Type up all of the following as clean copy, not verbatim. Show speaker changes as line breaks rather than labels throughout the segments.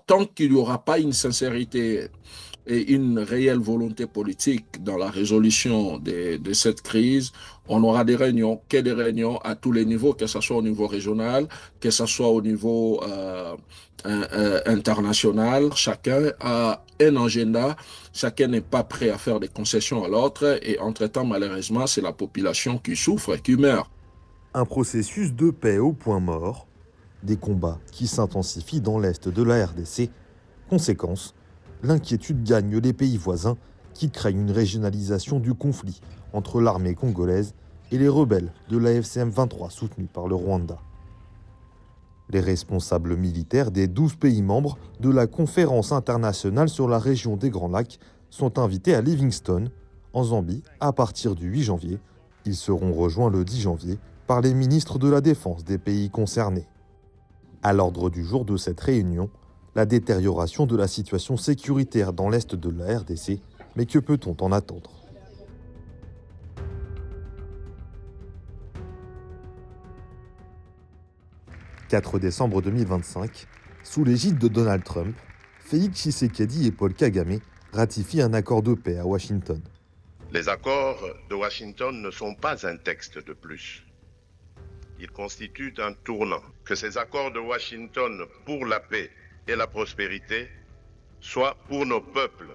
tant qu'il n'y aura pas une sincérité et une réelle volonté politique dans la résolution de cette crise, on aura des réunions, des réunions à tous les niveaux, que ce soit au niveau régional, que ce soit au niveau international. Chacun a un agenda, chacun n'est pas prêt à faire des concessions à l'autre et entre-temps, malheureusement, c'est la population qui souffre et qui meurt.
Un processus de paix au point mort, des combats qui s'intensifient dans l'est de la RDC. Conséquence, l'inquiétude gagne les pays voisins qui craignent une régionalisation du conflit entre l'armée congolaise et les rebelles de la FCM-23 soutenus par le Rwanda. Les responsables militaires des 12 pays membres de la conférence internationale sur la région des Grands Lacs sont invités à Livingstone, en Zambie, à partir du 8 janvier. Ils seront rejoints le 10 janvier par les ministres de la Défense des pays concernés. À l'ordre du jour de cette réunion, la détérioration de la situation sécuritaire dans l'est de la RDC, mais que peut-on en attendre ? « 4 décembre 2025, sous l'égide de Donald Trump, Félix Tshisekedi et Paul Kagame ratifient un accord de paix à Washington.
Les accords de Washington ne sont pas un texte de plus. Ils constituent un tournant. Que ces accords de Washington pour la paix et la prospérité soient pour nos peuples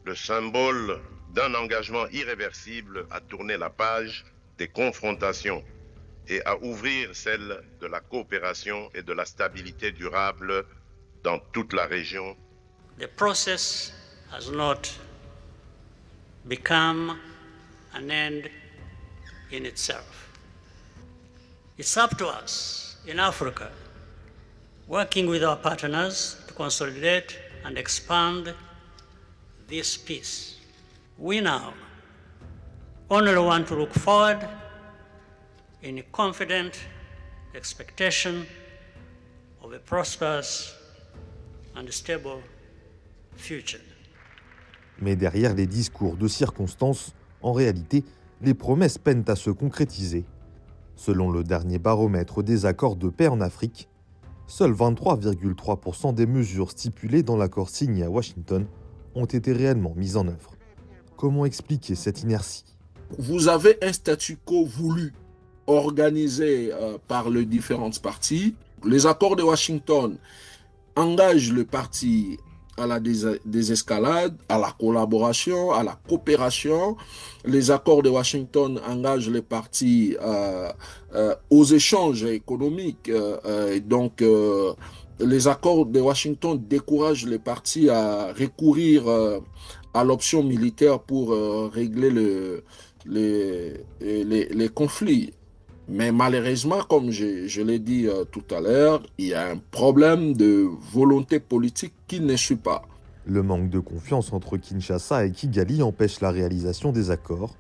le symbole d'un engagement irréversible à tourner la page des confrontations et à ouvrir celle de la coopération et de la stabilité durable dans toute la région.
The process has not become an end in itself. It's up to us in Africa, working with our partners to consolidate and expand this peace. We now only want to look forward in a confident expectation of a prosperous and stable future.
Mais derrière les discours de circonstance, en réalité, les promesses peinent à se concrétiser. Selon le dernier baromètre des accords de paix en Afrique, seuls 23,3% des mesures stipulées dans l'accord signé à Washington ont été réellement mises en œuvre. Comment expliquer cette inertie ?
Vous avez un statu quo voulu, organisé par les différentes parties. Les accords de Washington engagent le parti à la désescalade, à la collaboration, à la coopération. Les accords de Washington engagent les partis aux échanges économiques. Les accords de Washington découragent les partis à recourir à l'option militaire pour régler les conflits. Mais malheureusement, comme je l'ai dit tout à l'heure, il y a un problème de volonté politique qui ne suit pas.
Le manque de confiance entre Kinshasa et Kigali empêche la réalisation des accords.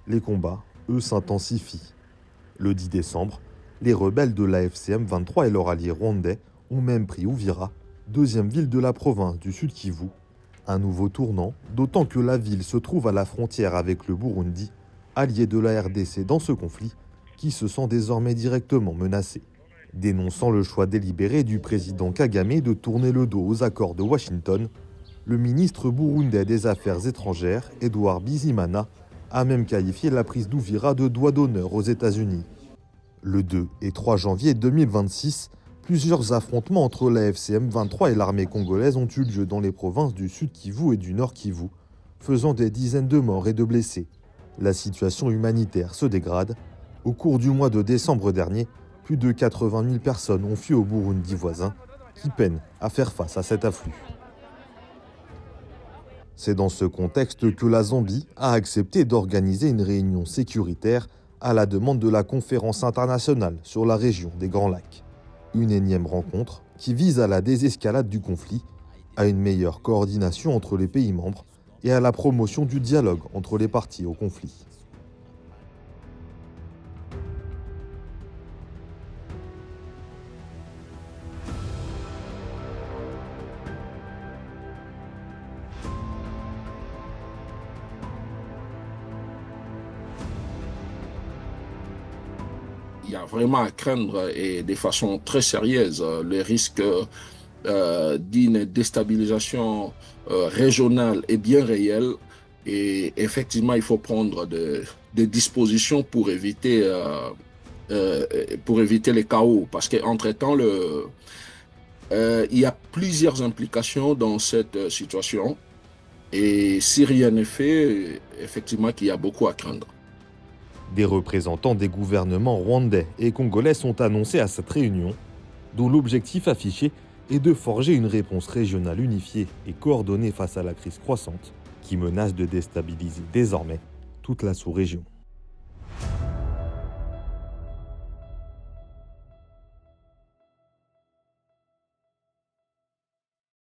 Les combats, eux, s'intensifient. Le 10 décembre, les rebelles de la FCM-23 et leurs alliés rwandais ont même pris Uvira, deuxième ville de la province du Sud Kivu. Un nouveau tournant, d'autant que la ville se trouve à la frontière avec le Burundi, allié de la RDC dans ce conflit, qui se sent désormais directement menacé. Dénonçant le choix délibéré du président Kagame de tourner le dos aux accords de Washington, le ministre burundais des Affaires étrangères, Edouard Bizimana, a même qualifié la prise d'Uvira de doigt d'honneur aux États-Unis. Le 2 et 3 janvier 2026, plusieurs affrontements entre la FCM-23 et l'armée congolaise ont eu lieu dans les provinces du Sud Kivu et du Nord Kivu, faisant des dizaines de morts et de blessés. La situation humanitaire se dégrade. Au cours du mois de décembre dernier, plus de 80 000 personnes ont fui au Burundi voisin, qui peine à faire face à cet afflux. C'est dans ce contexte que la Zambie a accepté d'organiser une réunion sécuritaire à la demande de la Conférence internationale sur la région des Grands Lacs. Une énième rencontre qui vise à la désescalade du conflit, à une meilleure coordination entre les pays membres et à la promotion du dialogue entre les parties au conflit.
Il y a vraiment à craindre et de façon très sérieuse le risque d'une déstabilisation régionale est bien réelle. Et effectivement, il faut prendre des dispositions pour éviter les chaos. Parce qu'entre-temps, il y a plusieurs implications dans cette situation. Et si rien n'est fait, effectivement, qu'il y a beaucoup à craindre.
Des représentants des gouvernements rwandais et congolais sont annoncés à cette réunion, dont l'objectif affiché est de forger une réponse régionale unifiée et coordonnée face à la crise croissante qui menace de déstabiliser désormais toute la sous-région.